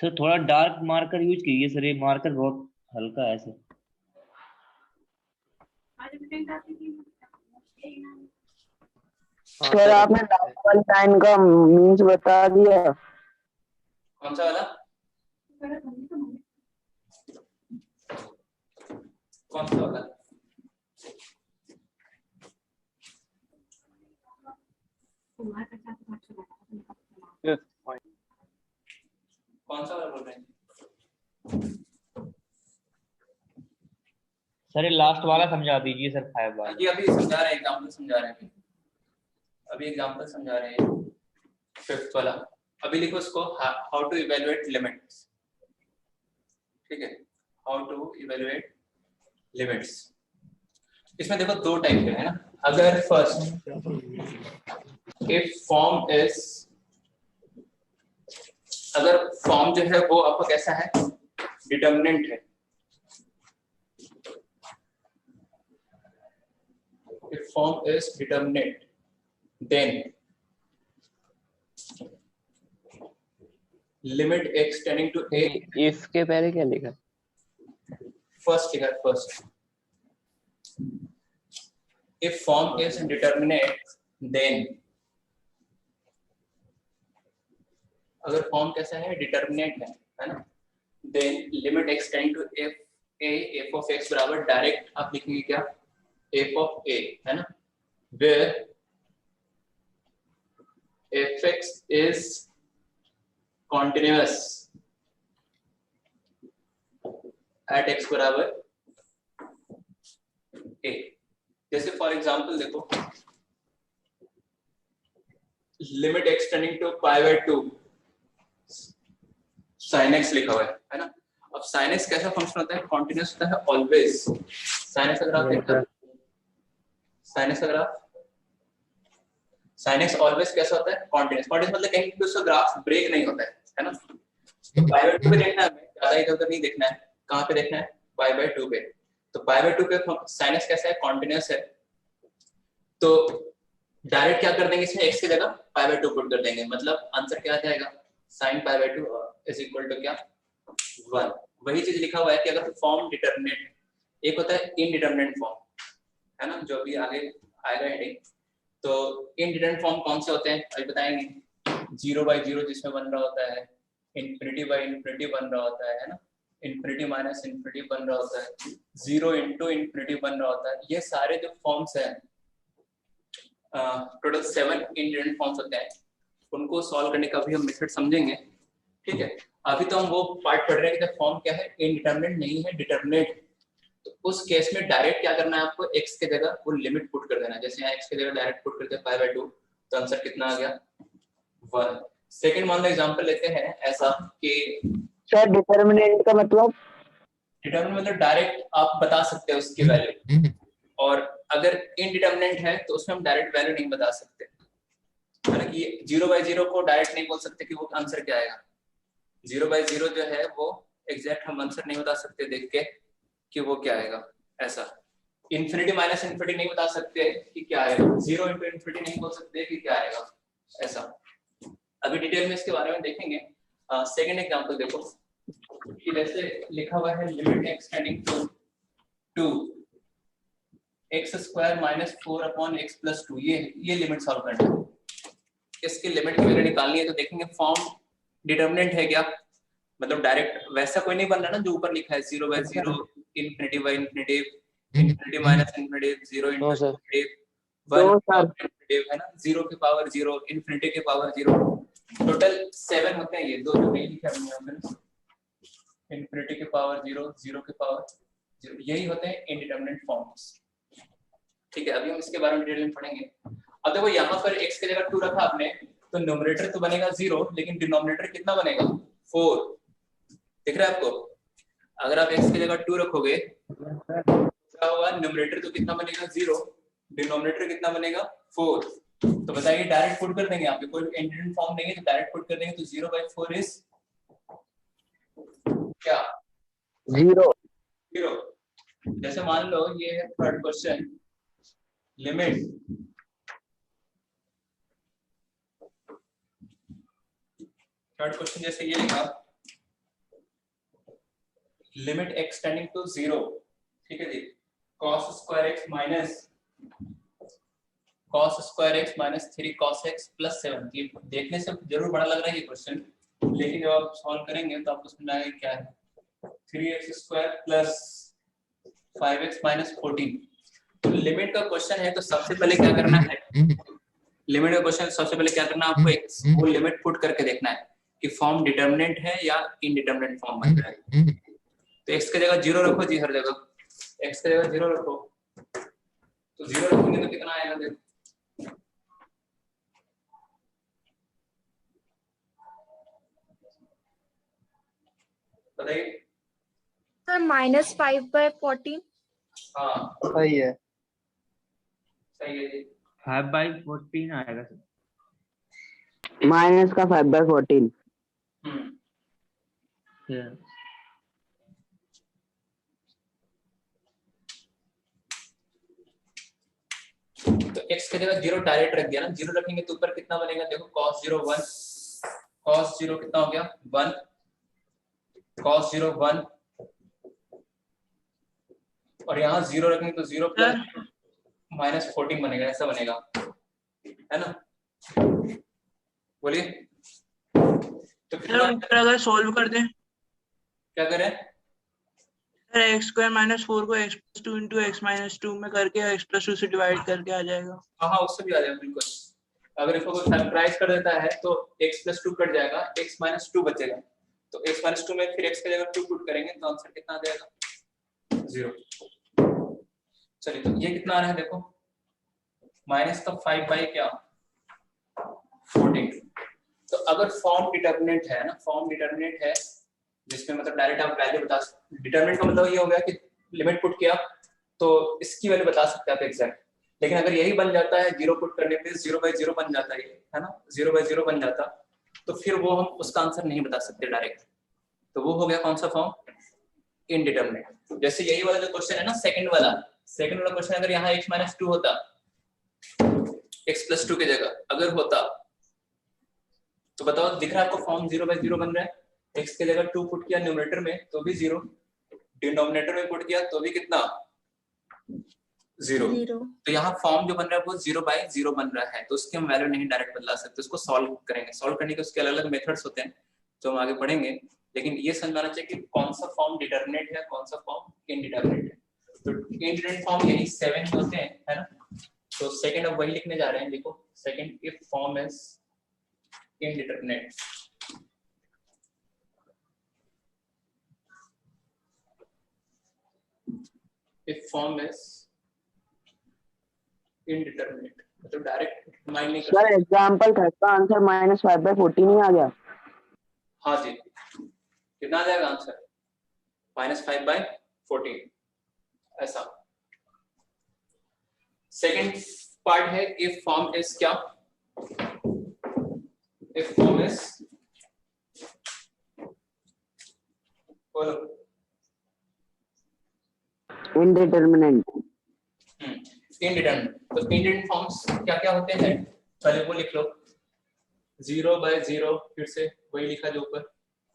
Sir थोड़ा dark marker use कीजिए sir, ये मार्कर बहुत हल्का है सर। सर आपने डबल लाइन का मीन्स बता दिया। कौन सा वाला? कौन सा वाला? कौन सा वाला बोल रहे हैं? सर ये लास्ट वाला समझा दीजिए सर, 5 वाला। ये अभी समझा रहे हैं, एग्जांपल समझा रहे हैं, अभी एग्जांपल समझा रहे हैं। 5th वाला अभी लिखो उसको, हाउ टू इवेलुएट लिमिट्स। ठीक है, हाउ टू इवेलुएट लिमिट्स। इसमें देखो 2 टाइप के है ना। अगर फर्स्ट, इफ फॉर्म इज, अगर फॉर्म जो है वो आपका कैसा है, डिटर्मिनेंट है। If form is determinate, then limit x tending to a. if के पहले क्या लिखा? First लिखा first. If form is determinate, then अगर फॉर्म कैसा है, डिटर्मिनेट है ना, then limit x tending to f f of x बराबर डायरेक्ट आप लिखेंगे क्या, f of a है ना, where fx is continuous at x बराबर a। जैसे फॉर एग्जांपल देखो, limit x tending to π/2 sin x लिखा हुआ है ना। अब sin x कैसा फंक्शन होता है, कॉन्टिन्यूस होता है ऑलवेज। sin x अगर आप देखते हैं, sin x अगर आप, sin x ऑलवेज कैसा होता है, कॉन्टिन्यूस। कॉन्टिन्यूस मतलब कहीं भी उसका ग्राफ ब्रेक नहीं होता है ना। तो π/2 पे देखना है हमें, ज्यादा इधर-उधर नहीं देखना है। कहां पे देखना है, π/2 पे। तो π/2 पे sin x कैसा है, कॉन्टिन्यूस है। तो डायरेक्ट क्या कर देंगे, इसमें x की जगह π/2 पुट कर देंगे, मतलब आंसर क्या आ जाएगा, sin π/2 इज इक्वल टू क्या, 1। वही चीज लिखा हुआ है कि अगर फॉर्म डिटरमिनेट, एक होता है इनडिटरमिनेट फॉर्म है ना, जो भी आगे आएगा हेडिंग। तो इनडिटरमिनेट फॉर्म कौन से होते हैं अभी बताएंगे, 0/0 जिसमें बन रहा होता है, ∞/∞ बन रहा होता है ना, ∞-∞ बन रहा होता है, 0 × बन रहा होता है। ये सारे जो फॉर्म्स हैं, टोटल 7 इनडिटरमिनेट फॉर्म्स होते हैं। उनको सॉल्व करने का भी हम मेथड समझेंगे। ठीक है, अभी तो हम वो पार्ट पढ़ रहे हैं कि फॉर्म क्या है, इनडिटरमिनेट नहीं है, डिटरमिनेट। तो उस केस में डायरेक्ट क्या करना है आपको, x के जगह वो लिमिट पुट कर देना है। जैसे यहाँ x के जगह डायरेक्ट पुट करते हैं π/2, तो आंसर कितना आ गया, 1। सेकंड मान लो एग्जांपल लेते हैं ऐसा कि सर डिटरमिनेंट का मतलब, डिटरमिनेंट मतलब डायरेक्ट आप बता सकते हैं उसकी वैल्यू, और अगर इनडिटरमिनेंट है तो उसमें हम डायरेक्ट वैल्यू नहीं बता सकते, है ना। कि 0/0 को डायरेक्ट नहीं बोल सकते कि वो आंसर क्या आएगा। 0/0 जो है वो एग्जैक्ट हम आंसर नहीं बता सकते देख के कि वो क्या आएगा। ऐसा ∞-∞ नहीं बता सकते कि क्या आएगा, 0 × ∞ नहीं बोल सकते कि क्या आएगा। ऐसा अभी डिटेल में इसके बारे में देखेंगे। सेकंड एग्जांपल देखो, कि जैसे लिखा हुआ है limit x tending to 2x² - 4/x + 2। ये लिमिट सॉल्व करना है, इसकी लिमिट की वैल्यू निकालनी है। तो देखेंगे फॉर्म डिटरमिनेंट है क्या, मतलब डायरेक्ट वैसा कोई नहीं बन रहा ना जो ऊपर लिखा है 0/0, ∞/∞, ∞-∞, 0 × 1 है ना, 0 की पावर 0, ∞ की पावर 0। टोटल 7 होते हैं ये, दो जो नहीं लिखा हमने, ∞ की पावर 0, 0 की पावर 0, यही होते हैं इनडिटरमिनेट फॉर्म्स। ठीक है, अभी हम इसके बारे में डिटेल में पढ़ेंगे। अब देखो यहाँ पर x की जगह 2 रखा आपने, तो न्यूमरेटर तो बनेगा 0, लेकिन डिनोमिनेटर कितना बनेगा, 4। दिख रहा है आपको, अगर आप x की जगह 2 रखोगे क्या होगा, न्यूमरेटर तो कितना बनेगा 0, डिनोमिनेटर कितना बनेगा 4। तो बताइए डायरेक्ट पुट कर देंगे, आपके कोई इंडिटरमिनेट फॉर्म नहीं है तो डायरेक्ट पुट कर देंगे। तो 0/4 इज क्या, 0। जैसे मान लो ये है third question, limit third question जैसे ये लिखा, लिमिट x टेंडिंग टू 0, ठीक है जी, cos square x minus 3 cos x plus 7। ये देखने से जरूर बड़ा लग रहा है ये क्वेश्चन, लेकिन जब आप सॉल्व करेंगे तो आपको समझ आएगा क्या है। 3x square plus 5x minus 14। तो लिमिट का क्वेश्चन है तो सबसे पहले क्या करना है, लिमिट का क्वेश्चन सबसे पहले क्या करना है आपको, एक वो लिमिट पुट करके देखना है कि फॉर्म डिटरमिनेंट है या इनडिटरमिनेंट फॉर्म बन रहा है। तो x की जगह 0 रखो जी, हर जगह x की जगह 0 रखो, तो 0 रखोगे तो कितना आएगा देखो, बताइए। सर -5/14। हाँ सही है। सही है जी। 5/14 आएगा सर। माइनस का 5/14। Yeah. तो x की जगह 0 डायरेक्ट रख दिया ना, 0 रखेंगे तो ऊपर कितना बनेगा देखो, cos 0 1, cos 0 कितना हो गया 1, cos 0 1, और यहाँ 0 रखेंगे तो 0 प्लस माइनस 14 बनेगा, ऐसा बनेगा, है ना। बोलिए तो कितना, सर अगर सॉल्व कर दें, क्या करें, सर x स्क्वायर माइनस 4 को x plus 2 into x minus 2 में करके x प्लस 2 से डिवाइड करके आ जाएगा। हाँ उससे भी आ जाएगा बिल्कुल। अगर इसको कोई फैक्टराइज कर देता है तो x प्लस 2 कट जाएगा, x माइनस 2 बचेगा, तो x माइनस 2 में फिर x की जगह 2 पुट करेंगे तो आंसर कितना आ जाएगा 0। चलिए तो ये कितना आ रहा है देखो, माइनस का 5/14। तो अगर फॉर्म डिटरमिनेंट है ना, फॉर्म डिटरमिनेंट है जिसमें मतलब डायरेक्ट आप वैल्यू बता, डिटरमिनेंट का मतलब ये हो गया कि लिमिट पुट किया तो इसकी वैल्यू बता सकते हैं आप एग्जैक्ट। लेकिन अगर यही बन जाता है 0 पुट करने पे 0/0 बन जाता है ना, 0/0 बन जाता, तो फिर वो हम उसका आंसर नहीं बता सकते डायरेक्ट। तो वो हो गया कौन सा फॉर्म, इनडिटरमिनेट। जैसे यही वाला जो क्वेश्चन है ना, सेकंड वाला क्वेश्चन, अगर यहाँ x माइनस 2 होता, x प्लस 2 की जगह अगर होता, तो बताओ दिख रहा है आपको फॉर्म 0/0 बन रहा है, x की जगह 2 पुट किया न्यूमरेटर में तो भी 0, डिनोमिनेटर में पुट किया तो भी कितना 0। तो यहाँ फॉर्म जो बन रहा है वो 0/0 बन रहा है, तो उसकी हम वैल्यू नहीं डायरेक्ट बदला सकते, उसको सॉल्व करेंगे। सॉल्व करने के उसके अलग अलग मेथड्स होते हैं जो हम आगे पढ़ेंगे, लेकिन ये समझना चाहिए कि कौन सा फॉर्म डिटरमिनेट है, कौन सा फॉर्म इनडिटरमिनेट है। तो इनडिटरमिनेट फॉर्म यही 7 होते हैं, है ना। तो सेकंड अब वही लिखने जा रहे हैं, देखो second, if form is indeterminate, if form is indeterminate, मतलब डायरेक्ट माइंड नहीं कर सर एग्जांपल थर्ड का आंसर -5/14 ही आ गया। हाँ जी, कितना आ जाएगा आंसर -5/14 ऐसा। सेकंड पार्ट है if form is क्या, if form is, बोलो इनडिटरमिनेंट। इनडिटरमिनेट। तो इनडिटरमिनेट फॉर्म्स क्या क्या होते हैं, पहले वो लिख लो, 0/0, फिर से वही लिखा जो ऊपर,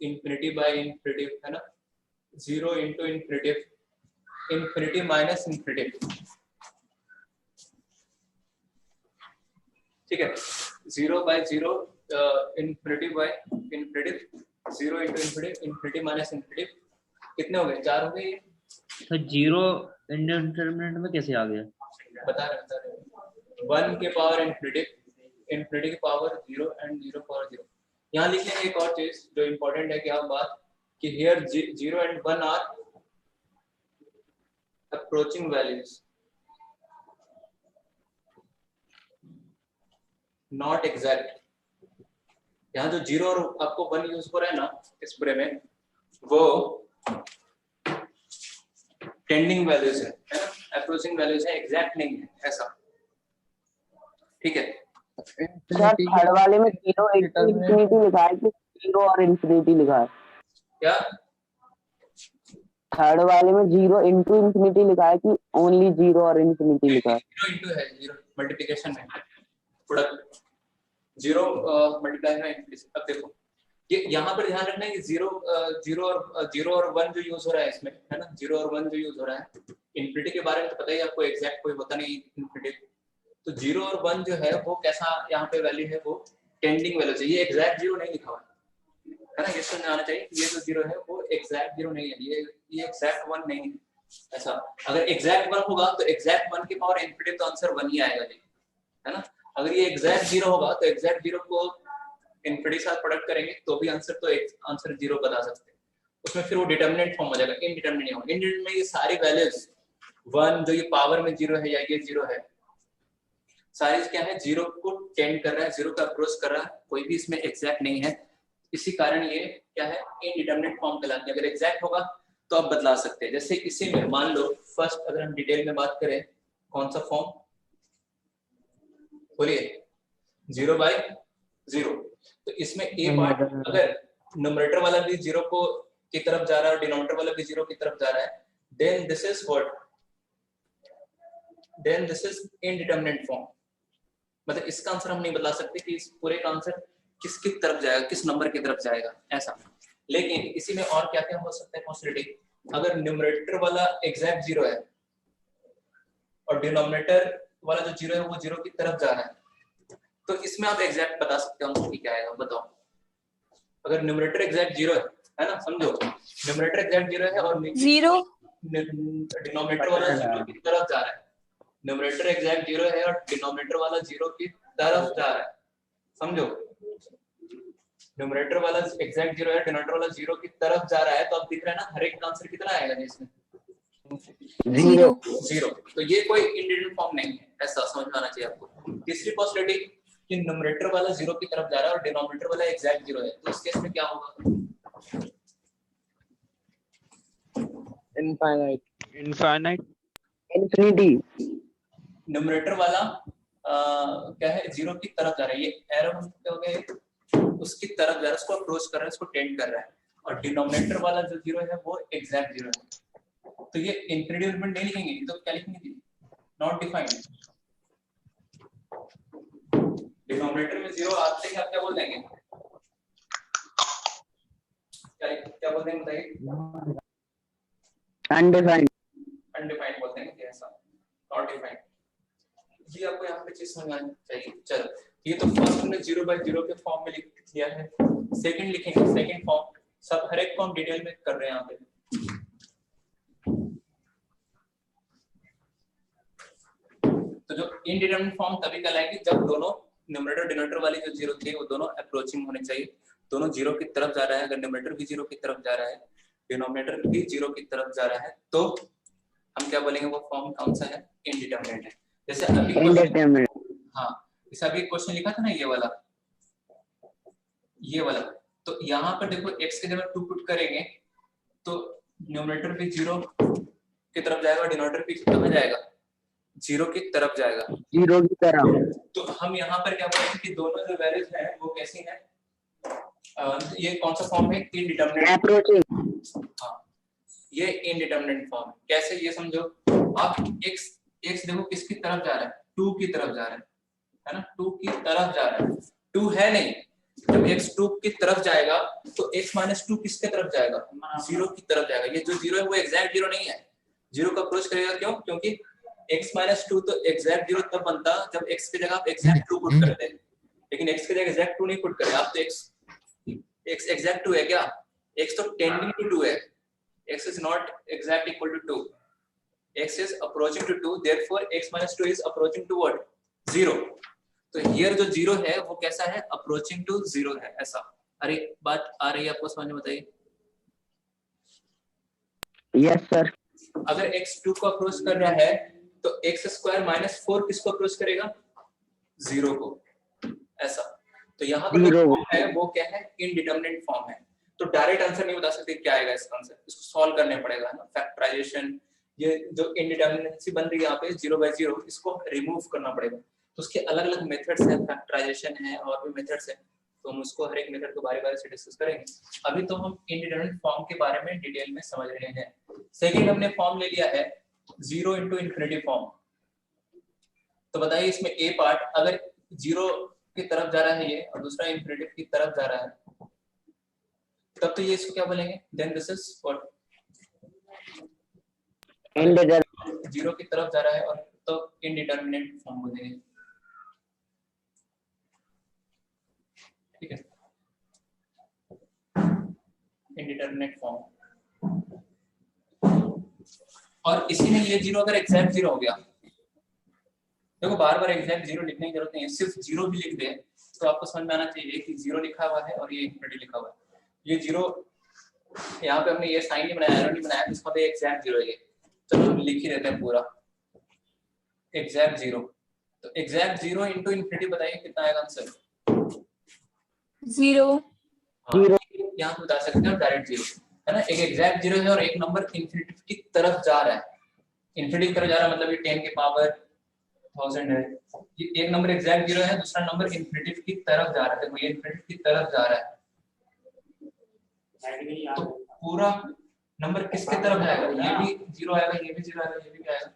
इंफिनिटी/इंफिनिटी, है ना, 0 into infinity, infinity minus infinity, ठीक है, 0/0, इंफिनिटी/इंफिनिटी, 0 into infinity, infinity minus infinity, कितने हो गए, 4 हो गए। तो 0 इंडिटरमिनेट में कैसे आ गया, बता रहे 1 के पावर इंफिनिटी, इंफिनिटी की पावर 0 एंड 0 पावर 0। यहाँ लिख लेंगे एक और चीज जो इंपॉर्टेंट है, क्या बात, कि here 0 and 1 are approaching values, not exact. यहाँ जो 0 और आपको 1 यूज हो रहा है ना इस पूरे में, वो टेंडिंग वैल्यूज है ना, अप्रोचिंग वैल्यूज है, एग्जैक्ट नहीं है ऐसा, ठीक है। सर थर्ड वाले में 0 इंटू इंफिनिटी लिखा है कि 0 और इंफिनिटी लिखा है, क्या थर्ड वाले में 0 इंटू इंफिनिटी लिखा है कि ओनली 0 और इंफिनिटी लिखा है। 0 इंटू है, 0 मल्टीप्लिकेशन है, प्रोडक्ट 0 मल्टीप्लाई है इंफिनिटी। अब देखो ये यहाँ पर ध्यान रखना है कि जीरो और वन जो यूज हो रहा है इसमें, है ना, जीरो और वन जो यूज हो रहा है, इन्फिनिटी के बारे में तो पता ही आपको, एग्जैक्ट कोई होता नहीं इन्फिनिटी। तो जीरो और वन जो है वो कैसा यहाँ पे वैल्यू है, वो टेंडिंग वैल्यू चाहिए, ये एग्जैक्ट जीरो नहीं लिखा हुआ है ना, ये समझ आना चाहिए। ये जो जीरो है वो एग्जैक्ट जीरो नहीं है, ये एग्जैक्ट वन नहीं है ऐसा। अगर एग्जैक्ट वन होगा तो एग्जैक्ट वन की पावर इन्फिनिटी तो आंसर वन ही आएगा जी, है ना। अगर ये एग्जैक्ट जीरो होगा तो एग्जैक्ट जीरो को इन्फिनिटी साथ प्रोडक्ट करेंगे तो भी आंसर तो आंसर जीरो बता सकते हैं। उसमें फिर वो डिटरमिनेंट फॉर्म हो जाएगा, इनडिटरमिनेट नहीं होगा। इनडिटरमिनेट में ये सारी वैल्यूज वन जो ये पावर में जीरो है या ये जीरो है, सारी क्या है, जीरो को टेंड कर रहा है, जीरो का अप्रोच कर रहा है, कोई भी इसमें एग्जैक्ट नहीं है। इसी कारण ये क्या है, इनडिटरमिनेट फॉर्म कहलाती है। अगर एग्जैक्ट होगा तो आप बदला सकते हैं। जैसे इसी में मान लो फर्स्ट, अगर हम डिटेल में बात करें, कौन सा फॉर्म बोलिए, 0/0। तो इसमें ए पार्ट अगर न्यूमरेटर वाला भी जीरो को की तरफ जा रहा है और डिनोमिनेटर वाला भी जीरो की तरफ जा रहा है, then this is what, then this is indeterminate form. मतलब इसका आंसर हम नहीं बता सकते कि इस पूरे का आंसर किसकी तरफ जाएगा, किस नंबर की तरफ जाएगा ऐसा। लेकिन इसी में और क्या क्या हो सकता है पॉसिबिलिटी, अगर न्यूमरेटर वाला एग्जैक्ट जीरो है और डिनोमिनेटर वाला जो जीरो है वो जीरो की तरफ जा रहा है, तो इसमें आप एग्जैक्ट बता सकते हो आंसर क्या आएगा, बताओ। अगर न्यूमरेटर एग्जैक्ट जीरो है ना, समझो न्यूमरेटर एग्जैक्ट जीरो है और जीरो, डिनोमिनेटर वाला जीरो की तरफ जा रहा है, न्यूमरेटर एग्जैक्ट जीरो है और डिनोमिनेटर वाला जीरो की तरफ जा रहा है, समझो। न्यूमरेटर वाला एग्जैक्ट जीरो है, डिनोमिनेटर वाला जीरो की तरफ जा रहा है, तो अब दिख रहा है ना हर एक का आंसर कितना आएगा इसमें, जीरो। जीरो। तो ये कोई इंडिविजुअल फॉर्म नहीं है, ऐसा समझ में आना चाहिए आपको। तीसरी पॉसिबिलिटी कि न्यूमरेटर वाला जीरो की तरफ जा रहा है और डिनोमिनेटर वाला एग्जैक्ट जीरो है, तो इस केस में क्या होगा, इनफाइनाइट इन्फिनिटी। न्यूमरेटर वाला क्या है, जीरो की तरफ जा रहा है, ये एरो क्या हो गया, उसकी तरफ जा रहा है, उसको अप्रोच कर रहा है, उसको टेंड कर रहा है। और डिनोमिनेटर वाला जो जीरो है वो एग्जैक्ट जीरो है, तो ये इन्फिनिटी एलिमेंट नहीं लिखेंगे, तो क्या लिखेंगे, नॉट डिफाइंड। डिनोमिनेटर में जीरो आते ही आप क्या बोल देंगे, क्या बोल देंगे बताइए, अनडिफाइंड। अनडिफाइंड बोलते हैं ऐसा, नॉट डिफाइंड। ये आपको यहाँ पे चीज समझ आनी चाहिए। चलो ये तो फर्स्ट हमने 0/0 के फॉर्म में लिख दिया है। सेकंड लिखेंगे, सेकंड फॉर्म, सब हर एक फॉर्म डिटेल में कर रहे हैं यहाँ पे। तो जो इनडिटरमिनेट फॉर्म तभी कहलाएगी जब दोनों न्यूमरेटर डिनोमिनेटर वाली जो जीरो थे वो दोनों अप्रोचिंग होने चाहिए, दोनों जीरो की तरफ जा रहा है। अगर न्यूमरेटर भी जीरो की तरफ जा रहा है, डिनोमिनेटर भी जीरो की तरफ जा रहा है, तो हम क्या बोलेंगे, वो फॉर्म कौन सा है, इनडिटरमिनेट है। जैसे अभी हाँ, जैसे अभी क्वेश्चन लिखा था ना ये वाला, तो यहाँ पर देखो x के जगह 2 पुट करेंगे तो न्यूमरेटर भी जीरो की तरफ जाएगा, डिनोमिनेटर भी कहाँ जाएगा, जीरो की तरफ जाएगा, जीरो की तरफ। तो हम यहाँ पर क्या बोलेंगे कि दोनों जो वैल्यूज हैं वो कैसी हैं, ये कौन सा फॉर्म है, इनडिटरमिनेट अप्रोचिंग। हाँ, ये इनडिटरमिनेट फॉर्म। कैसे, ये समझो, आप x देखो किसकी तरफ जा रहा है, 2 की तरफ जा रहा है ना, 2 की तरफ जा रहा है, 2 है नहीं। जब x 2 की तरफ जाएगा तो x - 2 किसके तरफ जाएगा, जीरो की तरफ जाएगा। ये जो जीरो है वो एग्जैक्ट जीरो नहीं है, जीरो का अप्रोच करेगा, क्यों, क्योंकि x - 2 तो एग्जैक्ट जीरो तब बनता जब x की जगह आप एग्जैक्ट 2 पुट करते हैं, लेकिन x की जगह एग्जैक्ट 2 नहीं पुट करे आप, तो x एग्जैक्ट 2 है क्या, x तो टेंडिंग टू 2 है, x is not exact equal to 2, x is approaching to 2, therefore x - 2 is approaching to what, 0। तो here जो 0 है वो कैसा है, approaching to 0 है ऐसा। अरे बात आ रही है आपको समझ में, बताइए। Yes sir. अगर x 2 को अप्रोच कर रहा है तो x² - 4 किसको अप्रोच करेगा, 0 को, ऐसा। तो यहाँ पर जो फॉर्म है वो क्या है, इनडिटरमिनेट फॉर्म है। तो डायरेक्ट आंसर नहीं बता सकते क्या आएगा इसका आंसर, इसको सॉल्व करने पड़ेगा ना, फैक्टराइजेशन। ये जो इनडिटरमिनेसी बन रही है यहाँ पे 0/0, इसको रिमूव करना पड़ेगा। तो उसके अलग अलग मेथड्स हैं, फैक्टराइजेशन है और भी मेथड्स हैं, तो हम उसको हर एक मेथड को बारी बारी से डिस्कस करेंगे। अभी तो हम इनडिटरमिनेट फॉर्म के बारे में डिटेल में समझ रहे हैं। सेकंड हमने फॉर्म ले लिया है 0 × इन्फिनिटी फॉर्म। तो बताइए इसमें ए पार्ट अगर 0 की तरफ जा रहा है ये और दूसरा इन्फिनिटी की तरफ जा रहा है, तब तो ये इसको क्या बोलेंगे, then this is what, indeterminate. Zero की तरफ जा रहा है और तो इनडिटरमिनेट फॉर्म बोलेंगे, ठीक है, इनडिटरमिनेट फॉर्म। और इसी में ये जीरो अगर एग्जैक्ट जीरो हो गया, देखो बार बार एग्जैक्ट जीरो लिखने की जरूरत नहीं है, सिर्फ जीरो भी लिख दे तो आपको समझ में आना चाहिए कि जीरो लिखा हुआ है और ये इंफिनिटी लिखा हुआ है। ये जीरो यहाँ पे हमने ये साइन नहीं बनाया, एरो नहीं बनाया, इसका तो एग्जैक्ट जीरो है ये, चलो लिख ही देते हैं पूरा एग्जैक्ट जीरो। तो एग्जैक्ट जीरो इंटू इंफिनिटी बताइए कितना आएगा आंसर? 0 यहाँ पे बता सकते हो डायरेक्ट जीरो है ना, एक एग्जैक्ट जीरो है और एक नंबर इंफिनिटी की तरफ जा रहा है, इंफिनिटी की तरफ जा रहा है मतलब ये 10 के पावर 1000 है, ये एक नंबर एग्जैक्ट जीरो है, दूसरा नंबर इंफिनिटी की तरफ जा रहा है, देखो ये इंफिनिटी की तरफ जा रहा है, तो पूरा नंबर किसके तरफ जाएगा? ये भी जीरो आएगा, ये भी जीरो आएगा, ये भी आएगा,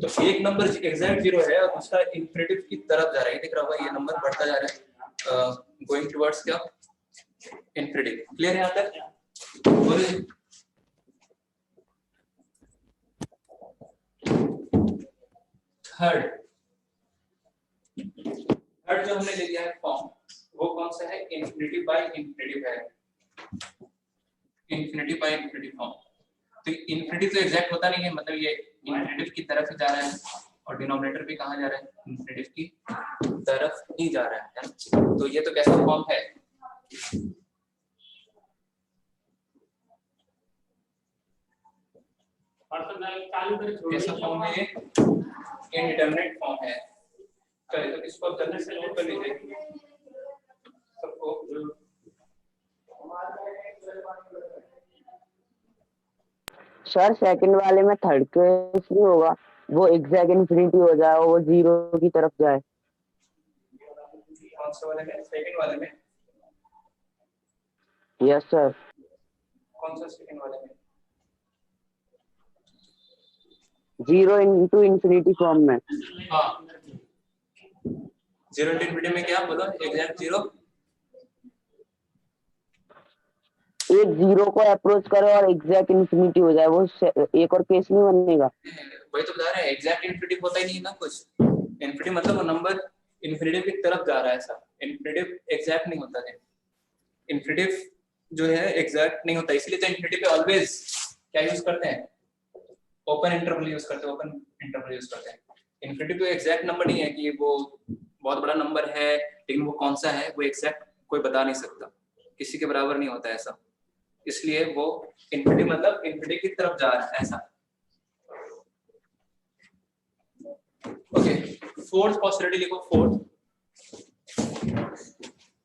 तो एक नंबर एग्जैक्ट जीरो है और दूसरा इंफिनिटी की तरफ जा रहा है, दिख रहा होगा ये नंबर बढ़ता जा रहा है, गोइंग टुवर्ड्स क्या, इंफिनिटी। क्लियर है यहाँ तक? थर्ड जो हमने ले लिया है फॉर्म, वो कौन सा है? इंफिनिटी बाय इंफिनिटी है, इंफिनिटी बाय इंफिनिटी फॉर्म। तो इंफिनिटी तो एग्जैक्ट होता नहीं है, मतलब ये इंफिनिटी की तरफ ही जा रहा है और डिनोमिनेटर भी कहाँ जा रहा है? इंफिनिटी की तरफ ही जा रहा है, तो ये तो कैसा फॉर्म है? कैसा फॉर्म है ये? इनडिटरमिनेट फॉर्म है। चलिए तो इसको अब जल्दी से नोट कर लीजिए सबको। सर सेकंड वाले में थर्ड केस नहीं होगा, वो एग्जैक्ट इंफिनिटी हो जाए और वो जीरो की तरफ जाए। कौन से वाले में? सेकंड वाले में? Yes sir. कौन सा सेकंड वाले में? जीरो इंटू इंफिनिटी फॉर्म में। हाँ, जीरो इंटू इंफिनिटी में क्या बोलो? एग्जैक्ट जीरो, एक जीरो को अप्रोच करे और एग्जैक्ट इंफिनिटी हो जाए, वो एक और केस नहीं बनेगा। वही तो बता रहे हैं, एग्जैक्ट इंफिनिटी होता ही नहीं ना कुछ। इंफिनिटी मतलब वो नंबर इंफिनिटी की तरफ जा रहा है, ऐसा। इंफिनिटी एग्जैक्ट नहीं होता है, इंफिनिटी जो है एग्जैक्ट नहीं होता, इसलिए तो इंफिनिटी पे ऑलवेज क्या यूज करते हैं? ओपन इंटरवल यूज करते हैं, ओपन इंटरवल यूज करते हैं। इंफिनिटी पे एग्जैक्ट नंबर नहीं है कि वो बहुत बड़ा नंबर है, लेकिन वो कौन सा है वो एग्जैक्ट कोई बता नहीं सकता, किसी के बराबर नहीं होता ऐसा, इसलिए वो इंफिनिटी मतलब इंफिनिटी की तरफ जा रहा है, ऐसा। ओके, फोर्थ पॉसिबिलिटी लिखो, फोर्थ।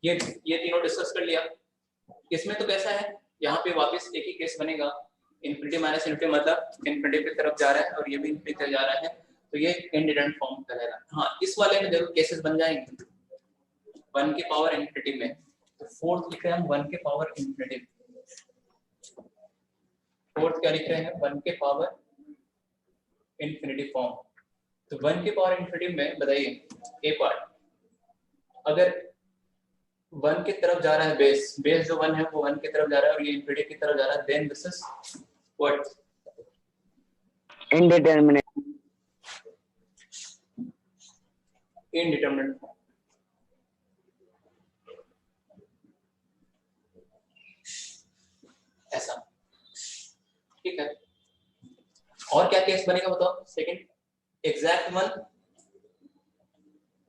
ये तीनों डिस्कस कर लिया। इसमें तो कैसा है, यहाँ पे वापस एक ही केस बनेगा, इंफिनिटी माइनस इंफिनिटी मतलब इंफिनिटी की तरफ जा रहा है और ये भी इंफिनिटी की तरफ जा रहा है, तो ये इंडिटरमिनेट फॉर्म करेगा। हाँ, इस वाले में जरूर केसेस बन जाएंगे 1 के पावर इंफिनिटी में, तो फोर्थ लिख रहे हैं हम 1 के पावर इंफिनिटी। फोर्थ क्या लिख रहे हैं? 1 के पावर इंफिनिटी फॉर्म। तो 1 के पावर इंफिनिटी में बताइए, ए पार्ट अगर 1 की तरफ जा रहा है, बेस जो 1 है वो 1 की तरफ जा रहा है और ये इंफिनिटी की तरफ जा रहा है, then this is what? Indeterminate. Indeterminate form. ऐसा, ठीक है। और क्या केस बनेगा बताओ? सेकंड, एग्जैक्ट 1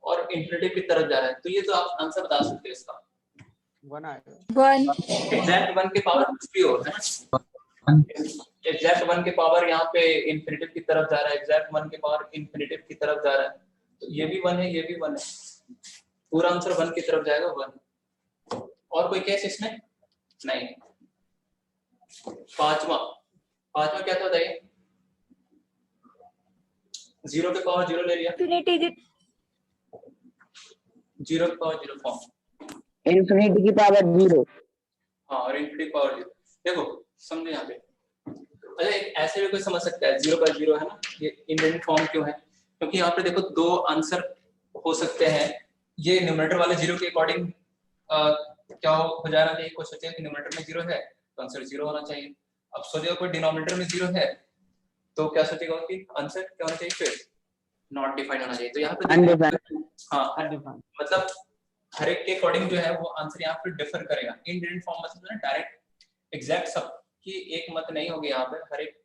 और इंफिनिटी की तरफ जा रहा है, तो ये तो आप आंसर बता सकते हो इसका। 1 एग्जैक्ट 1 के पावर कुछ भी हो, है ना? एग्जैक्ट 1 के पावर यहाँ पे इंफिनिटी की तरफ जा रहा है, एग्जैक्ट 1 के पावर इंफिनिटी की तरफ जा रहा है, तो ये भी 1 है, ये भी 1 है, पूरा आंसर 1 की तरफ जाएगा, 1। और कोई केस इसमें नहीं। पांचवा क्या था बताइए? 0 के पावर 0 ले लिया, इंफिनिटी 0 के पावर 0 फॉर्म, इंफिनिटी की पावर 0। हाँ, और इंफिनिटी पावर 0। देखो समझो यहाँ पे, अच्छा ऐसे भी कोई समझ सकता है 0 का 0 है ना, ये इंडिटरमिनेट फॉर्म क्यों है? क्योंकि यहाँ पे देखो दो आंसर हो सकते हैं, ये न्यूमरेटर वाले 0 के अकॉर्डिंग क्या हो जाना चाहिए, कोई सोचेगा कि न्यूमरेटर में 0 है तो आंसर 0 होना चाहिए। अब सोचेगा कोई डिनोमिनेटर में 0 है तो क्या सोचेगा कि आंसर क्या होना चाहिए, फिर नॉट डिफाइंड होना चाहिए। तो यहाँ पे हाँ मतलब हर एक के अकॉर्डिंग जो है वो आंसर यहाँ पे डिफर करेगा। इनडिफाइंड फॉर्म मतलब डायरेक्ट एग्जैक्ट सबकी एक मत नहीं होगी, यहाँ पे हर एक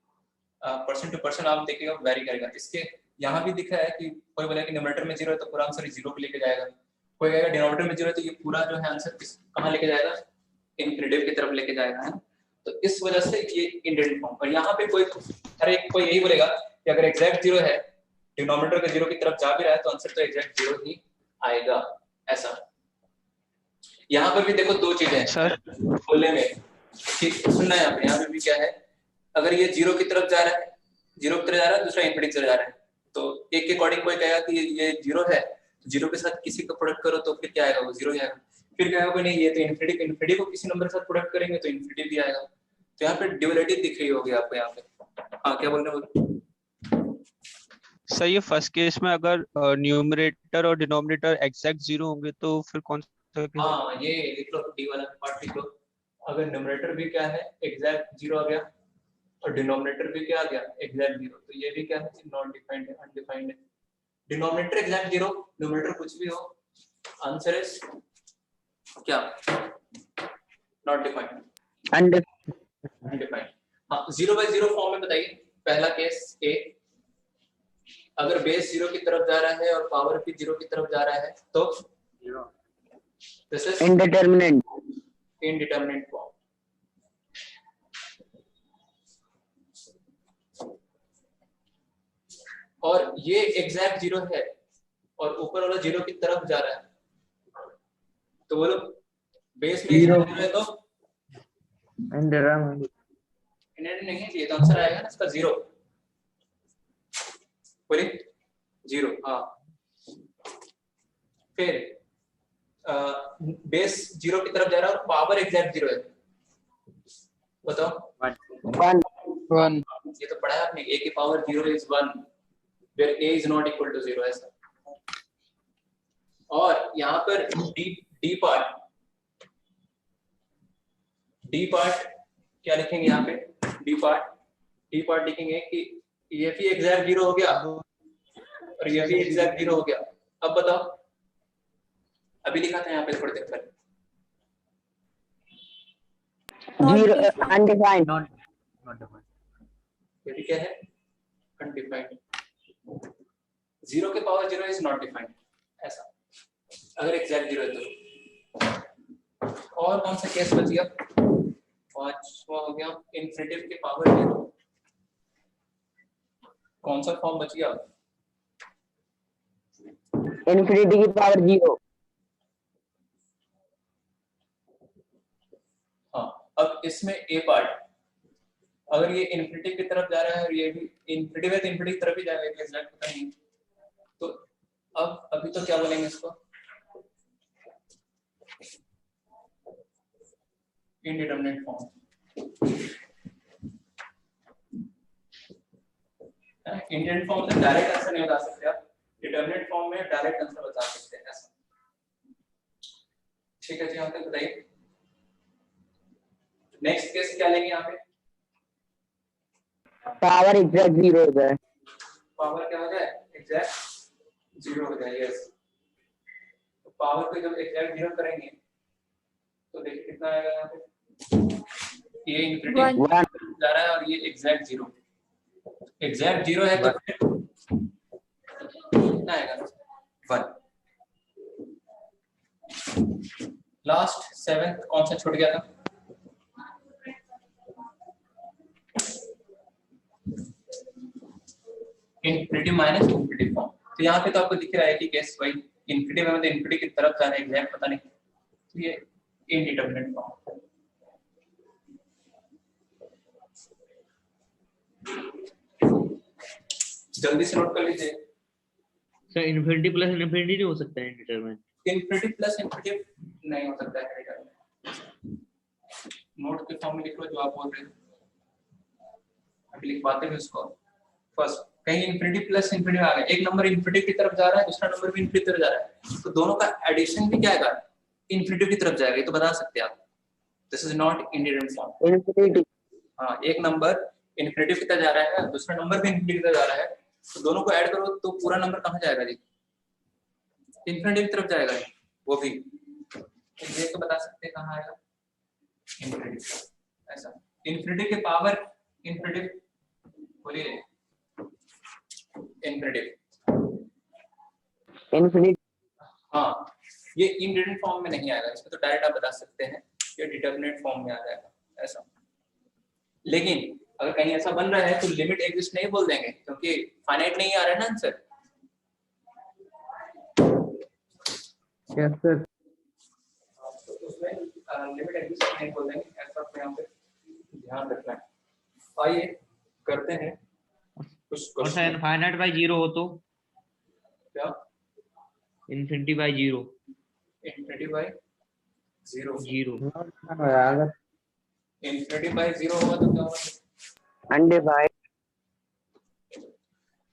पर्सन टू पर्सन आप देखिएगा वेरी करेगा। इसके यहाँ भी दिखा है कि कोई बोलेगा कि न्यूमरेटर में 0 है तो पूरा आंसर 0 पे लेके जाएगा, कोई कहेगा डिनोमिनेटर में 0 है तो ये पूरा जो है आंसर कहाँ लेके जाएगा, इनफिनिटिव की तरफ लेके जाएगा, है ना। तो इस वजह से ये इनडिफाइंड फॉर्म। और यहाँ पे कोई हर एक कोई यही बोलेगा कि अगर एग्जैक्ट 0 है, डिनोमिनेटर का 0 की तरफ जा भी रहा है तो आंसर तो एग्जैक्ट 0 ही आएगा, ऐसा। यहाँ पर भी देखो दो चीजें सर बोलने में, ठीक सुनना है यहाँ पे भी क्या है, अगर ये 0 की तरफ जा रहा है, 0 की तरफ जा रहा है, दूसरा इनफिनिटी की तरफ जा रहा है, तो एक के अकॉर्डिंग कोई कहेगा कि ये 0 है, 0 के साथ किसी का प्रोडक्ट करो तो फिर क्या आएगा, वो 0 ही आएगा। फिर कहेगा कोई नहीं ये तो इनफिनिटी को किसी नंबर के साथ प्रोडक्ट करेंगे तो इनफिनिटी भी आएगा। तो यहाँ पे ड्यूअलिटी दिख रही होगी आपको यहाँ पे। हाँ क्या बोल रहे हो सर? ये फर्स्ट केस में अगर न्यूमरेटर और डिनोमिनेटर एग्जैक्ट 0 होंगे तो फिर कौन सा केस? हाँ ये लिख लो, डी वाला पार्ट लिख लो। अगर न्यूमरेटर भी क्या है एग्जैक्ट 0 आ गया और डिनोमिनेटर भी क्या आ गया एग्जैक्ट 0, तो ये भी क्या है नॉट डिफाइंड है, अनडिफाइंड है। डिनोमिनेटर एग्जैक्ट 0, न्यूमरेटर कुछ भी हो, आंसर इज क्या, नॉट डिफाइंड, अनडिफाइंड। हाँ 0/0 फॉर्म में बताइए। पहला केस ए, अगर बेस 0 की तरफ जा रहा है और पावर भी 0 की तरफ जा रहा है तो दिस इज इनडिटरमिनेट फॉर्म। और ये एग्जैक्ट 0 है और ऊपर वाला 0 की तरफ जा रहा है, तो बोलो बेस में 0 है तो इनडिटरमिनेट नहीं है, ये तो आंसर आएगा ना इसका 0। बोलिए 0। हाँ फिर बेस 0 की तरफ जा रहा है और पावर एग्जैक्ट 0 है, बताओ 1 ये तो पढ़ा है आपने, a की power 0 is 1 where a is not equal to 0 ऐसा। और यहाँ पर डी पार्ट क्या लिखेंगे यहाँ पे, डी पार्ट लिखेंगे कि ये भी एग्जैक्ट 0 हो गया और ये भी एग्जैक्ट 0 हो गया। अब बताओ, अभी लिखा था यहाँ पे थोड़ी देर पहले, अनडिफाइंड, ये भी क्या है अनडिफाइंड। 0 के पावर 0 इज नॉट डिफाइंड ऐसा, अगर एग्जैक्ट 0 है तो। और कौन सा केस बच गया, पांचवा हो गया इनफिनिटिव के पावर 0। कौन सा फॉर्म बच गया, इनफिनिटी की पावर 0। हाँ अब इसमें ए पार्ट, अगर ये इनफिनिटी की तरफ जा रहा है और ये भी इनफिनिटी है तो इनफिनिटी की तरफ ही जाएगा, एग्जैक्ट पता नहीं। तो अब अभी तो क्या बोलेंगे इसको, इनडिटरमिनेट फॉर्म। इंडियन फॉर्म में डायरेक्ट आंसर नहीं बता सकते आप, डिटरमिनेट फॉर्म में डायरेक्ट आंसर बता सकते हैं ऐसा। ठीक है जी, यहाँ तक बताइए। नेक्स्ट केस क्या लेंगे यहाँ पे, पावर एग्जैक्ट 0 हो जाए, पावर क्या हो जाए एग्जैक्ट 0 हो जाए। यस, तो पावर को जब एग्जैक्ट 0 करेंगे तो देखिए कितना आएगा यहाँ पे, ये इनफिनिटी जा रहा है और ये एग्जैक्ट 0, एग्जैक्ट 0 है तो कितना आएगा 1। लास्ट 7th कौन सा छूट गया था, इनफिनिटी माइनस इनफिनिटी फॉर्म। तो यहाँ पे तो आपको दिख रहा है कि केस वही इनफिनिटी में मतलब इनफिनिटी की तरफ जाना है, एग्जैक्ट पता नहीं, तो ये इनडिटरमिनेट फॉर्म। जल्दी से नोट कर लीजिए सर, इनफिनिटी प्लस इनफिनिटी नहीं हो सकता है इनडिटरमिनेट, इनफिनिटी प्लस इनफिनिटी नहीं हो सकता है इनडिटरमिनेट। नोट के फॉर्म में लिख लो जो आप बोल रहे हो, अभी लिखवाते हैं उसको। फर्स्ट कहीं इनफिनिटी प्लस इनफिनिटी आ गया, एक नंबर इनफिनिटी की तरफ जा रहा है, दूसरा नंबर भी इनफिनिटी की तरफ जा रहा है, तो दोनों का एडिशन भी क्या आएगा इन्फिनिटिव की तरफ जाएगा, ये तो बता सकते हैं आप। This is not Indian form. Infinity. हाँ, एक नंबर इन्फिनिटिव की तरफ जा रहा है, दूसरा नंबर भी इन्फिनिटिव की तरफ जा रहा है, तो दोनों को ऐड करो तो पूरा नंबर कहाँ जाएगा जी? इन्फिनिटिव की तरफ जाएगा, वो भी ये तो बता सकते हैं कहाँ आएगा, इन्फिनिटिव। ऐसा इन्फिनिटिव के पावर इन्फिनिटिव, बोलिए इन्फिनिटिव। इन्फिनिटी। हाँ, ये इंडिटरमिनेट फॉर्म में नहीं आएगा, इसमें तो डायरेक्ट आप बता सकते हैं ये डिटरमिनेट फॉर्म में आ जाएगा ऐसा। लेकिन अगर कहीं ऐसा बन रहा है तो लिमिट एग्जिस्ट नहीं बोल देंगे, क्योंकि फाइनाइट नहीं आ रहा है ना आंसर। Yes sir. तो उसमें लिमिट एग्जिस्ट नहीं बोल देंगे, ऐसा आपको यहाँ पे ध्यान रखना है। आइए करते हैं कुछ और sir question. Infinite by zero हो तो क्या? Infinity by zero. Infinity by zero. Zero अगर इन्फिनिटी बाय जीरो होगा तो क्या होगा? अनडिवाइड।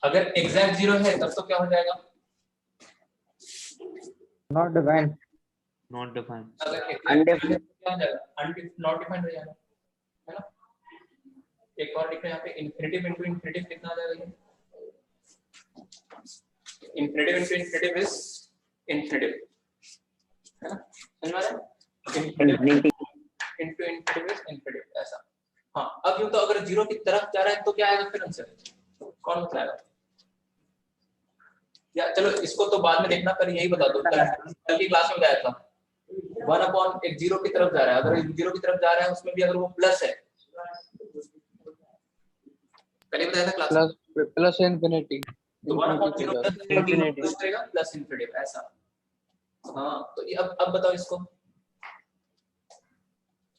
अगर एग्जैक्ट जीरो है तब तो क्या हो जाएगा? Not defined. Not defined. अगर Undefined। क्या हो जाएगा? नॉट डिफाइंड हो जाएगा, है ना? एक और लिखा है यहाँ पे, इन्फिनिटिव इनटू इन्फिनिटिव कितना आ जाएगा? Infinitive into infinitive is infinitive, है ना? समझ में आ रहा है? Infinity. Into infinitive is infinitive, ऐसा। हाँ, अब यूं तो अगर जीरो की तरफ जा रहा है तो क्या आएगा फिर आंसर? कौन बताएगा? या चलो इसको तो बाद में देखना, पर यही बता दो, कल की क्लास में बताया था 1 एक जीरो की तरफ जा रहा है, अगर जीरो की तरफ जा रहा है उसमें भी अगर वो प्लस है, पहले बताया था क्लास में, प्लस प्लस इन्फिनिटी। तो 1/0 प्लस करेगा प्लस इन्फिनिटिव, ऐसा। हाँ, तो ये अब बताओ इसको,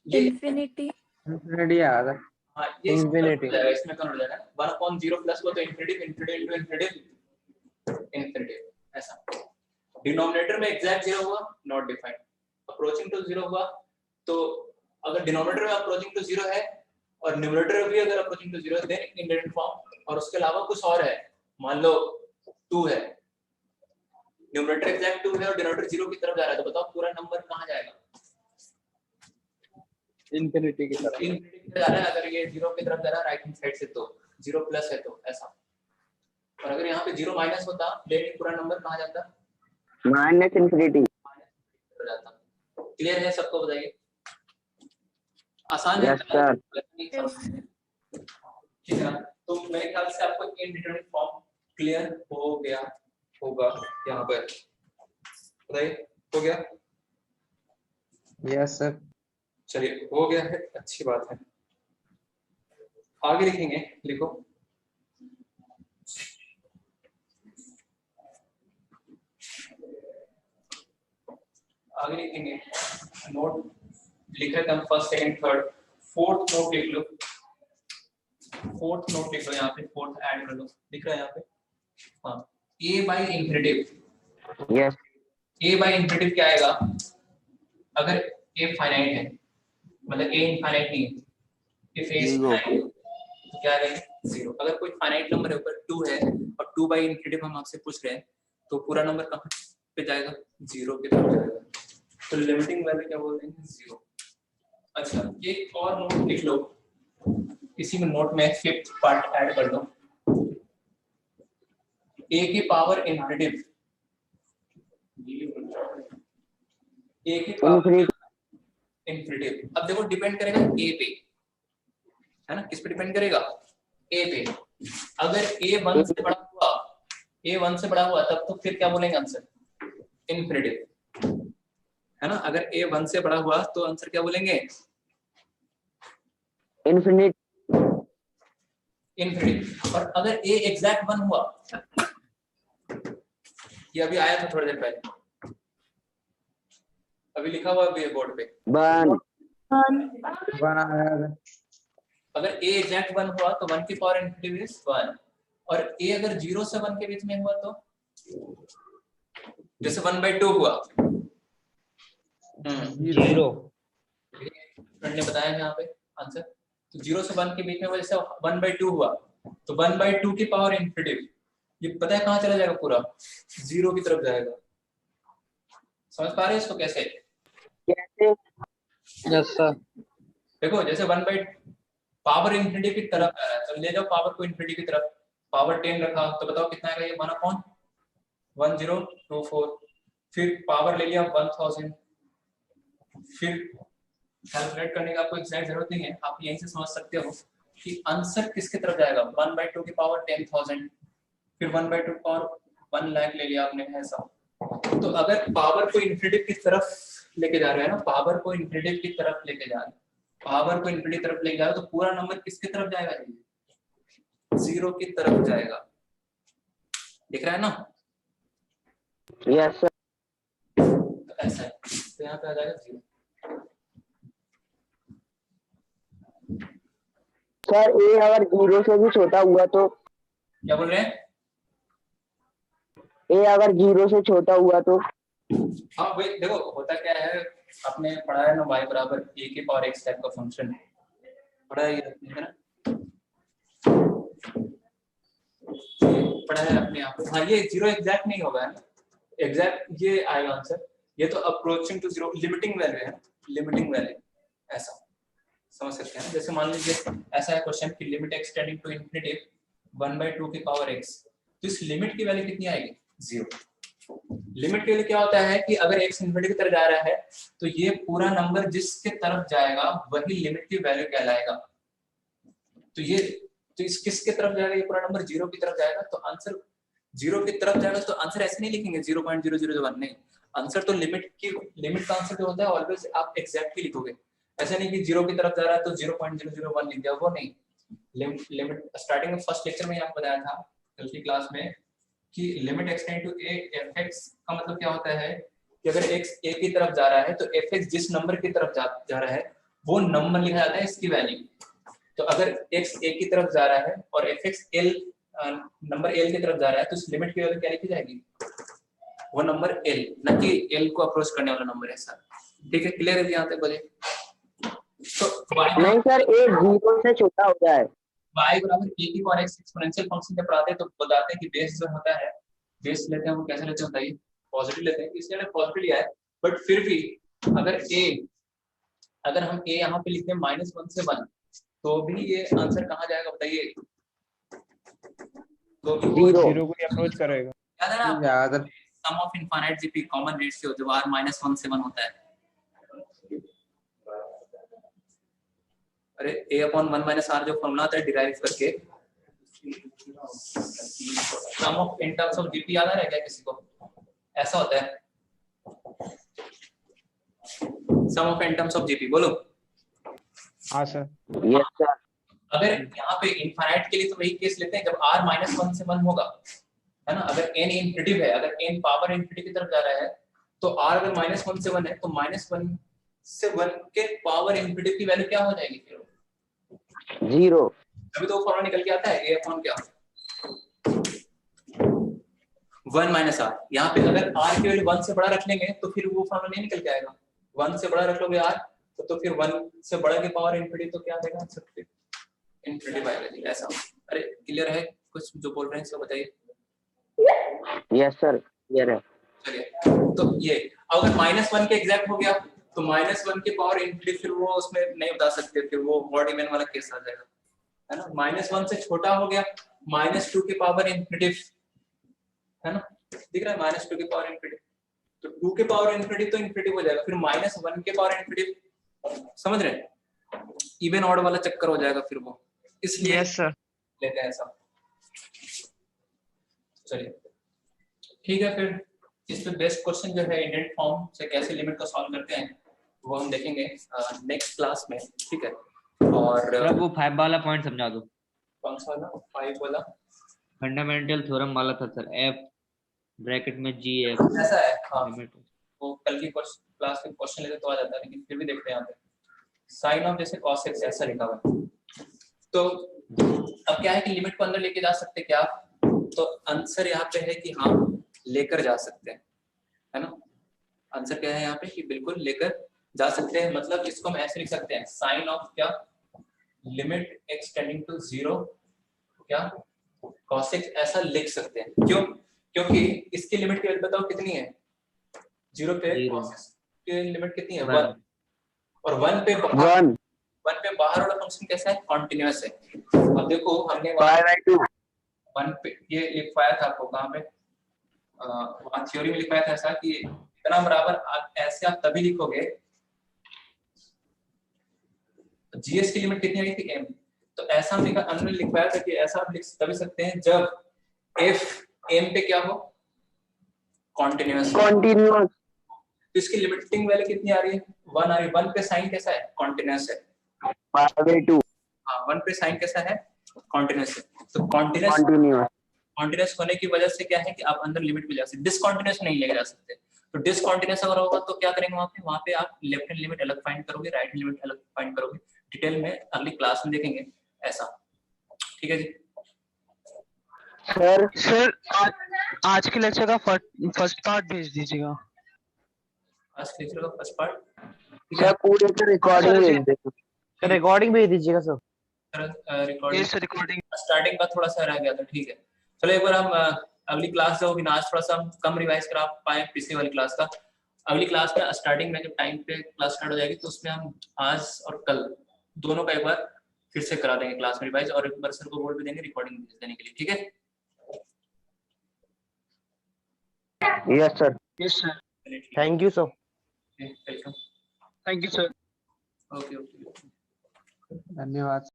ये इंफिनिटी। इन्फिनिटी आ गया। हाँ, ये Infinity। इसमें कन्वर्ट हो जाएगा 1/0 प्लस को तो infinitive, infinitive into infinitive, infinitive, ऐसा। डिनोमिनेटर में एग्जैक्ट जीरो हुआ, not defined. Approaching to zero हुआ, तो अगर डिनोमिनेटर में अप्रोचिंग टू जीरो है और न्यूमरेटर में भी अगर अप्रोचिंग टू जीरो है देन इंडेंट फॉर्म, और उसके अलावा कुछ और है, मान लो 2 है, न्यूमरेटर एग्जैक्ट 2 है और डिनोमिनेटर जीरो की तरफ जा रहा है, तो बताओ पूरा नंबर कहाँ जाएगा? इन्फिनिटी की तरफ। इन्फिनिटी की तरफ जा रहा है, अगर ये जीरो की तरफ जा रहा है राइट हैंड साइड से तो जीरो प्लस है तो ऐसा। और अगर यहाँ पे जीरो माइनस होता देन पूरा नंबर कहाँ जाता? Minus infinity. जाता। क्लियर है सबको? बताइए, आसान है? Yes sir. ठीक है, तो मेरे ख्याल से आपको इनडिटरमिनेट फॉर्म क्लियर हो गया होगा यहाँ पर, बताइए हो गया? Yes sir. चलिए हो गया है, अच्छी बात है। आगे लिखेंगे, लिखो। आगे लिखेंगे, नोट लिख रहे थे हम, first second third fourth note लिख लो, फोर्थ नोट लिख लो यहाँ पे, फोर्थ ऐड कर लो, दिख रहा है यहाँ पे। हाँ, a by infinitive. Yes. a by infinitive क्या आएगा? अगर a फाइनाइट है, मतलब a इनफाइनाइट नहीं है, if a is finite, तो क्या आएगा? 0। अगर कोई फाइनाइट नंबर है ऊपर 2 है और 2 बाई इन्फिनिटिव हम आपसे पूछ रहे हैं, तो पूरा नंबर कहाँ पे जाएगा? 0 की तरफ जाएगा, तो लिमिटिंग वैल्यू क्या बोल देंगे? 0। अच्छा, एक और नोट लिख लो, इसी में नोट में फिफ्थ पार्ट ऐड कर दो, a की पावर इन्फिनिटिव, a की पावर इन्फिनिटिव। अब देखो डिपेंड करेगा a पे, है ना? किस पे डिपेंड करेगा? a पे। अगर a 1 से बड़ा हुआ, a 1 से बड़ा हुआ तब तो फिर क्या बोलेंगे आंसर? इन्फिनिटिव, है ना? अगर a 1 से बड़ा हुआ तो आंसर क्या बोलेंगे? इन्फिनिट। इन्फिनिटिव। और अगर a एग्जैक्ट 1 हुआ, ये अभी आया था थोड़ी देर पहले, अभी लिखा हुआ है बोर्ड पे, 1। अगर a एग्जैक्ट 1 हुआ तो 1 की पावर इन्फिनिटिव इज 1, और a अगर 0 से 1 के बीच में हुआ तो जैसे 1/2 हुआ, 0 फ्रेंड ने बताया यहाँ पे आंसर, तो 0 से 1 के बीच में हुआ, जैसे 1/2 हुआ तो 1/2 की पावर इन्फिनिटिव, ये पता है कहाँ चला जाएगा? पूरा 0 की तरफ जाएगा। समझ पा रहे हैं इसको कैसे? कैसे? Yes, sir. देखो जैसे 1 बाई पावर इंफिनिटी की तरफ आ रहा है तो ले जाओ पावर को इंफिनिटी की तरफ, पावर 10 रखा तो बताओ कितना आएगा ये 1/1024, फिर पावर ले लिया 1000, फिर कैलकुलेट करने का आपको एग्जैक्ट जरूरत नहीं है, आप यहीं से समझ सकते हो कि आंसर किसके तरफ जाएगा, 1/2 की पावर 10,000, फिर 1/2 की पावर 1 लाख ले लिया आपने ऐसा। तो अगर पावर को इंफिनिटी की तरफ लेके जा रहे हैं ना, पावर को इंफिनिटी की तरफ लेके जा रहे हैं, पावर को इंफिनिटी तरफ लेके जा रहे हो तो पूरा नंबर किसकी तरफ जाएगा, 0 की तरफ जाएगा। दिख रहा है ना? Yes sir. तो ऐसा है, तो यहाँ पे आ जाएगा 0। सर ए अगर 0 से भी छोटा हुआ तो? क्या बोल रहे हैं? ए अगर 0 से छोटा हुआ तो? हाँ भाई देखो होता क्या है, आपने पढ़ा है ना y बराबर a की पावर x टाइप का फंक्शन पढ़ा है, ये ना पढ़ा है आपने यहाँ पे। हाँ ये 0 एग्जैक्ट नहीं होगा, एग्जैक्ट ये आएगा आंसर, ये तो अप्रोचिंग टू 0 लिमिटिंग वैल्यू है, लिमिटिंग वैल्यू ऐसा समझ सकते हैं। जैसे मान लीजिए ऐसा है क्वेश्चन की limit x tending to infinity 1/2 की पावर x, तो इस लिमिट की वैल्यू कितनी आएगी, 0। लिमिट के लिए क्या होता है कि अगर x इंफिनिटी की तरफ जा रहा है तो ये पूरा नंबर जिसके तरफ जाएगा वही लिमिट की वैल्यू कहलाएगा। तो ये तो इस किसके तरफ जाएगा, ये पूरा नंबर 0 की तरफ जाएगा, तो आंसर 0 की तरफ जाएगा। तो आंसर ऐसे नहीं लिखेंगे 0.0001, नहीं, आंसर तो लिमिट का आंसर जो होता है ऑलवेज आप एग्जैक्टली लिखोगे, ऐसा नहीं कि 0 की तरफ जा रहा है तो 0.001 लिख दिया, वो नहीं। लिमिट स्टार्टिंग में फर्स्ट लेक्चर में आपको बताया था कल की क्लास में कि limit x tend to a fx का मतलब क्या होता है कि अगर x a की तरफ जा रहा है तो fx जिस नंबर की तरफ जा रहा है वो नंबर लिखा जाता है इसकी वैल्यू। तो अगर x a की तरफ जा रहा है और fx l नंबर l की तरफ जा रहा है तो इस लिमिट की वैल्यू क्या लिखी जाएगी, वो नंबर l, ना कि l को अप्रोच करने वाला नंबर है सर। ठीक है, क्लियर है यहाँ तक बोले? तो नहीं सर ए 0 से छोटा हो जाए, y बराबर a की पावर x एक्सपोनेंशियल फंक्शन जब पढ़ाते हैं तो बताते हैं कि बेस जो होता है, बेस लेते हैं वो कैसे लेते हैं बताइए, पॉजिटिव लेते हैं, इसलिए मैंने पॉजिटिव लिया है। बट फिर भी अगर हम a यहाँ पे लिखते हैं -1 से 1 तो भी ये आंसर कहाँ जाएगा बताइए, तो भी वो 0 को अप्रोच करेगा। याद है ना, याद है। Sum of infinite GP common ratio जब r -1 से 1 होता है, अरे a/1 - r जो फॉर्मूला आता है डिराइव करके, sum of n terms of GP याद आ रहा है क्या किसी को? ऐसा होता है sum of n terms of GP, बोलो। हाँ सर। Yes sir. अगर यहाँ पे इनफाइनाइट के लिए तो वही केस लेते हैं जब r -1 से 1 होगा, है ना। अगर n इंफिनिटी है, अगर n पावर इंफिनिटी की तरफ जा रहा है तो r अगर -1 से 1 है तो -1 से 1 के पावर इंफिनिटी की वैल्यू क्या हो जाएगी फिर, 0। अभी तो फॉर्मूला निकल के आता है a अपॉन क्या 1 - r। यहाँ पे अगर r की वैल्यू 1 से बड़ा रख लेंगे तो फिर वो फॉर्मूला नहीं निकल के आएगा, 1 से बड़ा रख लोगे r तो फिर 1 से बड़ा की पावर इंफिनिटी तो क्या देगा आंसर, फिर इंफिनिटी बाय ऐसा। अरे क्लियर है कुछ जो बोल रहे हैं इसको बताइए? यस सर क्लियर है। चलिए तो ये अगर -1 के एग्जैक्ट हो गया तो -1 के पावर इंफिनिटी फिर वो उसमें नहीं बता सकते, फिर वो ऑड इवन वाला केस आ जाएगा, है ना। -1 से छोटा हो गया -2 के पावर इंफिनिटी, है ना, दिख रहा है -2 के पावर इंफिनिटी, तो 2 के पावर इंफिनिटी तो इंफिनिटी हो जाएगा, फिर -1 के पावर इंफिनिटी, समझ रहे हैं, इवन ऑड वाला चक्कर हो जाएगा फिर वो, इसलिए यस सर। लेते हैं ऐसा। चलिए ठीक है, फिर इस पे बेस्ट क्वेश्चन जो है इंडेंट फॉर्म से कैसे लिमिट को सॉल्व करते हैं वो हम देखेंगे नेक्स्ट क्लास में, ठीक है। और सर वो 5 वाला पॉइंट समझा दो। कौन सा वाला 5 वाला? फंडामेंटल थ्योरम वाला था सर, f ब्रैकेट में g f ऐसा है, हाँ लिमिट। वो कल की क्लास के क्वेश्चन लेते तो आ जाता है, लेकिन फिर भी देखते हैं यहाँ पे साइन ऑफ जैसे cos x ऐसा लिखा हुआ है। तो अब क्या है कि लिमिट को अंदर लेके जा सकते क्या, तो आंसर यहाँ पे है कि हाँ लेकर जा सकते हैं, है ना। आंसर क्या है यहाँ पे कि बिल्कुल लेकर जा सकते हैं, मतलब इसको हम ऐसे लिख सकते हैं साइन ऑफ क्या लिमिट x टेंडिंग टू 0 क्या cos x ऐसा लिख सकते हैं। क्यों? क्योंकि इसकी लिमिट की वैल्यू बताओ कितनी है, 0 पे cos x, की लिमिट कितनी है? वन। 1। और 1 पे बाहर वाला फंक्शन कैसा है? कॉन्टिन्यूअस है। अब देखो हमने बाय 2 1 पे ये लिखवाया था आपको, कहाँ पे? वहाँ थ्योरी में लिखवाया था ऐसा कि इतना बराबर ऐसे आप तभी लिखोगे। जीएस की लिमिट कितनी आई थी? m। तो ऐसा हमने लिखवाया था कि ऐसा आप लिख तभी सकते हैं जब f m पे क्या हो? कॉन्टिन्यूअस। तो इसकी लिमिटिंग वैल्यू कितनी आ रही है? 1 आ रही है। 1 पे साइन कैसा है? कॉन्टिन्यूअस है। बाय 2 हाँ, 1 पे साइन कैसा है? कॉन्टिन्यूअस है। तो कॉन्टिन्यूअस होने की वजह से क्या है कि आप अंदर लिमिट में जा सकते, डिसकॉन्टिन्यूअस नहीं ले जा सकते। तो डिसकॉन्टिन्यूअस अगर होगा तो क्या करेंगे वहां पे आप लेफ्ट हैंड लिमिट अलग फाइंड करोगे, राइट हैंड लिमिट अलग फाइंड करोगे। डिटेल में अगली क्लास में देखेंगे ऐसा। ठीक है जी सर आज के लेक्चर का फर्स्ट पार्ट भेज दीजिएगा। आज के लेक्चर का फर्स्ट पार्ट सर पूरे का रिकॉर्डिंग भेज दे। सर रिकॉर्डिंग भेज दीजिएगा सर। रिकॉर्डिंग स्टार्टिंग का थोड़ा सा रह गया था। ठीक है, चलो एक बार हम अगली क्लास जो होगी ना, आज थोड़ा सा हम कम रिवाइज करा पाए पिछली वाली क्लास का। अगली क्लास में स्टार्टिंग में जब टाइम पे क्लास स्टार्ट हो जाएगी तो उसमें हम आज और कल दोनों का एक बार फिर से करा देंगे क्लास में रिवाइज, और एक बार सर को बोल भी देंगे रिकॉर्डिंग भेज देने के लिए। ठीक है? Yes sir. चलिए, ठीक है। Thank you sir. Welcome. Thank you sir. Okay okay. धन्यवाद।